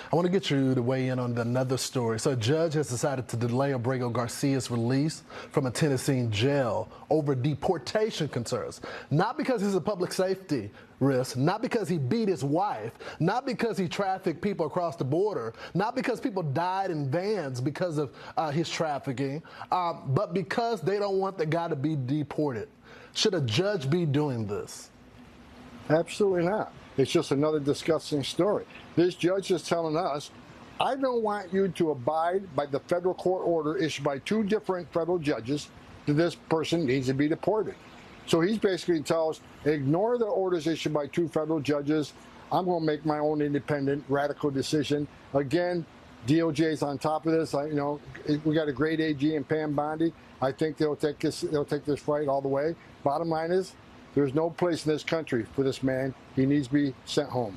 I want to get you to weigh in on another story. So a judge has decided to delay Abrego Garcia's release from a Tennessee jail over deportation concerns. Not because he's a public safety risk, not because he beat his wife, not because he trafficked people across the border, not because people died in vans because of his trafficking, but because they don't want the guy to be deported. Should a judge be doing this? Absolutely not. It's just another disgusting story. This judge is telling us, I don't want you to abide by the federal court order issued by two different federal judges that this person needs to be deported. So he's basically telling us, ignore the orders issued by two federal judges. I'm going to make my own independent, radical decision. Again, DOJ's on top of this. We got a great AG in Pam Bondi. I think they'll take this fight all the way. Bottom line is, there's no place in this country for this man. He needs to be sent home.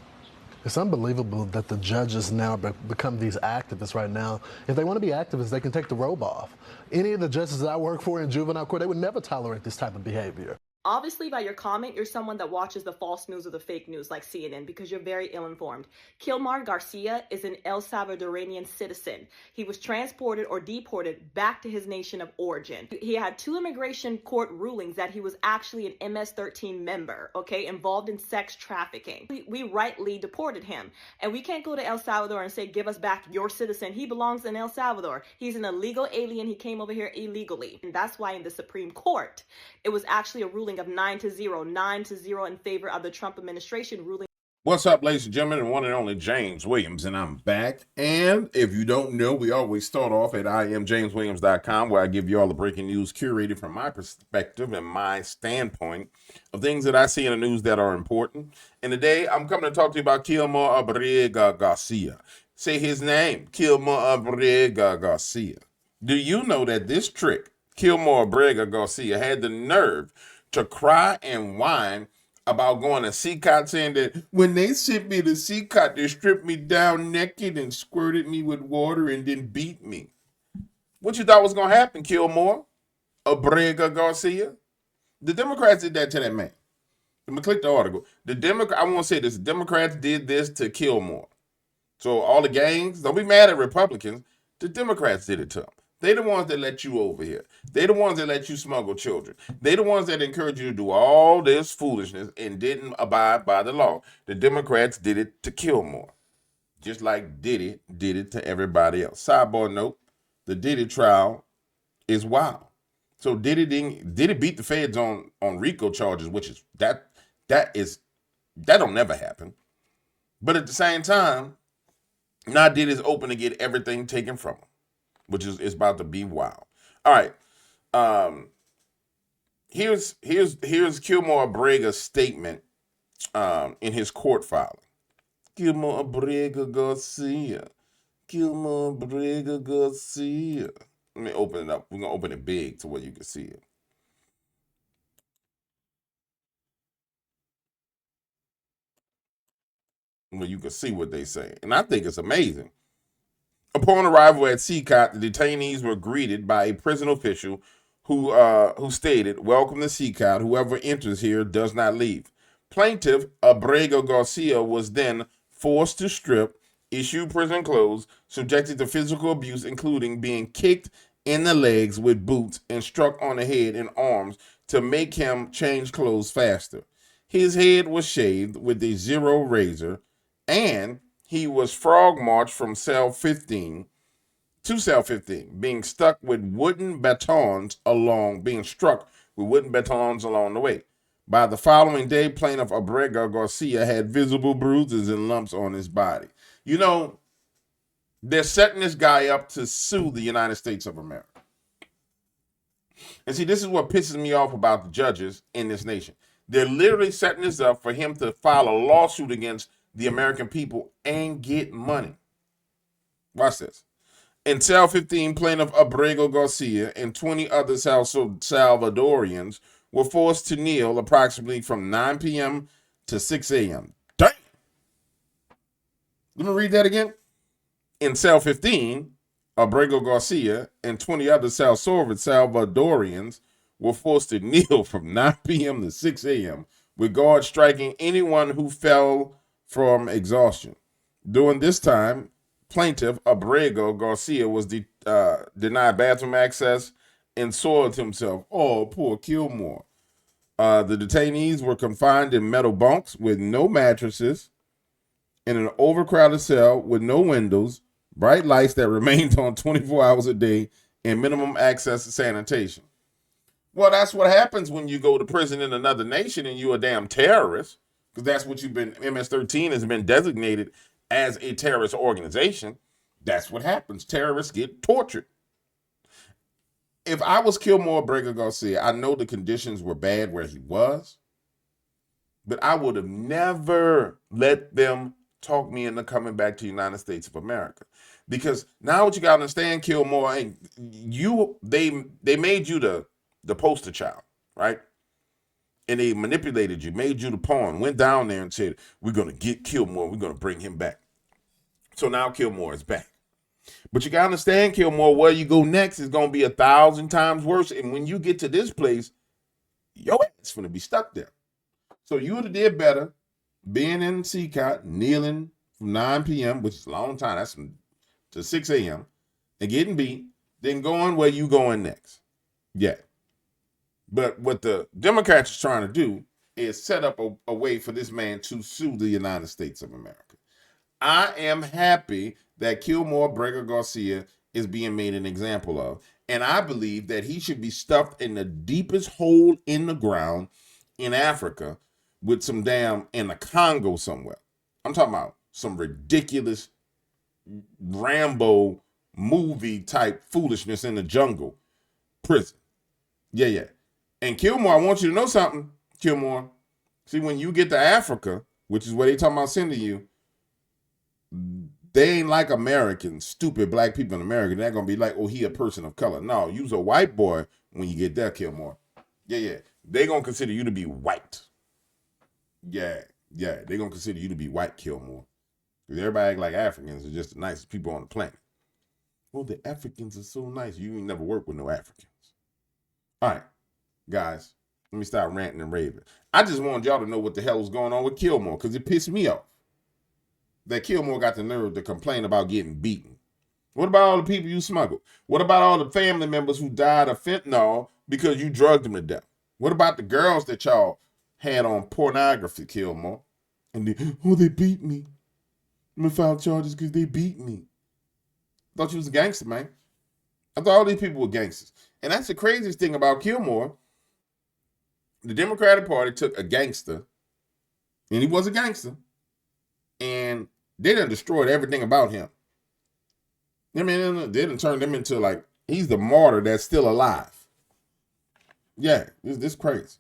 It's unbelievable that the judges now become these activists right now. If they want to be activists, they can take the robe off. Any of the judges that I work for in juvenile court, they would never tolerate this type of behavior. Obviously, by your comment, you're someone that watches the false news or the fake news like CNN because you're very ill-informed. Kilmar Garcia is an El Salvadorian citizen. He was transported or deported back to his nation of origin. He had two immigration court rulings that he was actually an MS-13 member, okay, involved in sex trafficking. We rightly deported him. And we can't go to El Salvador and say, give us back your citizen. He belongs in El Salvador. He's an illegal alien. He came over here illegally. And that's why in the Supreme Court, it was actually a ruling of 9-0 in favor of the Trump administration, ruling. What's up, ladies and gentlemen, and one and only James Williams, and I'm back. And if you don't know, we always start off at IamJamesWilliams.com, where I give you all the breaking news curated from my perspective and my standpoint of things that I see in the news that are important. And today, I'm coming to talk to you about Kilmar Abrego Garcia. Say his name, Kilmar Abrego Garcia. Do you know that this trick, Kilmar Abrego Garcia, had the nerve to cry and whine about going to CCOT, saying that when they sent me to CCOT, they stripped me down naked and squirted me with water and then beat me? What you thought was going to happen, Kilmar Abrego Garcia? The Democrats did that to that man. Let me click the article. I want to say this. The Democrats did this to Kilmar. So all the gangs, don't be mad at Republicans. The Democrats did it to him. They the ones that let you over here. They the ones that let you smuggle children. They the ones that encourage you to do all this foolishness and didn't abide by the law. The Democrats did it to Kilmar, just like Diddy did it to everybody else. Sidebar note, the Diddy trial is wild. So Diddy beat the feds on RICO charges, which is that don't never happen. But at the same time, now Diddy's open to get everything taken from him, which is about to be wild. All right. Here's Kilmar Abrego's statement in his court filing. Kilmar Abrego Garcia. Kilmar Abrego Garcia. Let me open it up. We're going to open it big to where you can see it. Where you can see what they say. And I think it's amazing. Upon arrival at CCOT, the detainees were greeted by a prison official who stated, "Welcome to CCOT. Whoever enters here does not leave." Plaintiff Abrego Garcia was then forced to strip, issue prison clothes, subjected to physical abuse, including being kicked in the legs with boots and struck on the head and arms to make him change clothes faster. His head was shaved with a zero razor, and he was frog marched from cell 15 to cell 15, being struck with wooden batons along the way. By the following day, plaintiff Abrego Garcia had visible bruises and lumps on his body. You know, they're setting this guy up to sue the United States of America. And see, this is what pisses me off about the judges in this nation. They're literally setting this up for him to file a lawsuit against the American people and get money. Watch this. In cell 15, plaintiff Abrego Garcia and 20 other Salvadorians were forced to kneel approximately from 9 p.m. to 6 a.m. Damn! Let me read that again. In cell 15, Abrego Garcia and 20 other Salvadorians were forced to kneel from 9 p.m. to 6 a.m. with guards striking anyone who fell from exhaustion. During this time, plaintiff, Abrego Garcia, was denied bathroom access and soiled himself. Oh, poor Kilmore. The detainees were confined in metal bunks with no mattresses in an overcrowded cell with no windows, bright lights that remained on 24 hours a day, and minimum access to sanitation. Well, that's what happens when you go to prison in another nation and you're a damn terrorist, because that's what you've been, MS-13 has been designated as a terrorist organization. That's what happens. Terrorists get tortured. If I was Kilmore Abrego Garcia, I know the conditions were bad where he was, but I would have never let them talk me into coming back to the United States of America. Because now what you got to understand, Kilmore, and they made you the poster child, right? And they manipulated you, made you the pawn, went down there and said, we're going to get Kilmore, we're going to bring him back. So now Kilmore is back. But you got to understand, Kilmore, where you go next is going to be 1,000 times worse. And when you get to this place, your ass going to be stuck there. So you would have did better being in CCOT, kneeling from 9 p.m., which is a long time, that's to 6 a.m., and getting beat, then going where you going next. Yeah. But what the Democrats are trying to do is set up a way for this man to sue the United States of America. I am happy that Kilmore Abrego Garcia is being made an example of. And I believe that he should be stuffed in the deepest hole in the ground in Africa with some damn, in the Congo somewhere. I'm talking about some ridiculous Rambo movie type foolishness in the jungle prison. Yeah. And Kilmore, I want you to know something, Kilmore. See, when you get to Africa, which is where they talking about sending you, they ain't like Americans, stupid black people in America. They're going to be like, oh, he a person of color. No, you's a white boy when you get there, Kilmore. Yeah. They going to consider you to be white. Yeah. They going to consider you to be white, Kilmore. Because everybody act like Africans are just the nicest people on the planet. Well, the Africans are so nice. You ain't never worked with no Africans. All right, guys, let me stop ranting and raving. I just wanted y'all to know what the hell was going on with Kilmore, because it pissed me off that Kilmore got the nerve to complain about getting beaten. What about all the people you smuggled? What about all the family members who died of fentanyl because you drugged them to death? What about the girls that y'all had on pornography, Kilmore? And they beat me. I'm gonna file charges because they beat me. Thought you was a gangster, man. I thought all these people were gangsters. And that's the craziest thing about Kilmore. The Democratic Party took a gangster, and he was a gangster, and they done destroyed everything about him. I mean, they done turned him into like, he's the martyr that's still alive. Yeah, this crazy.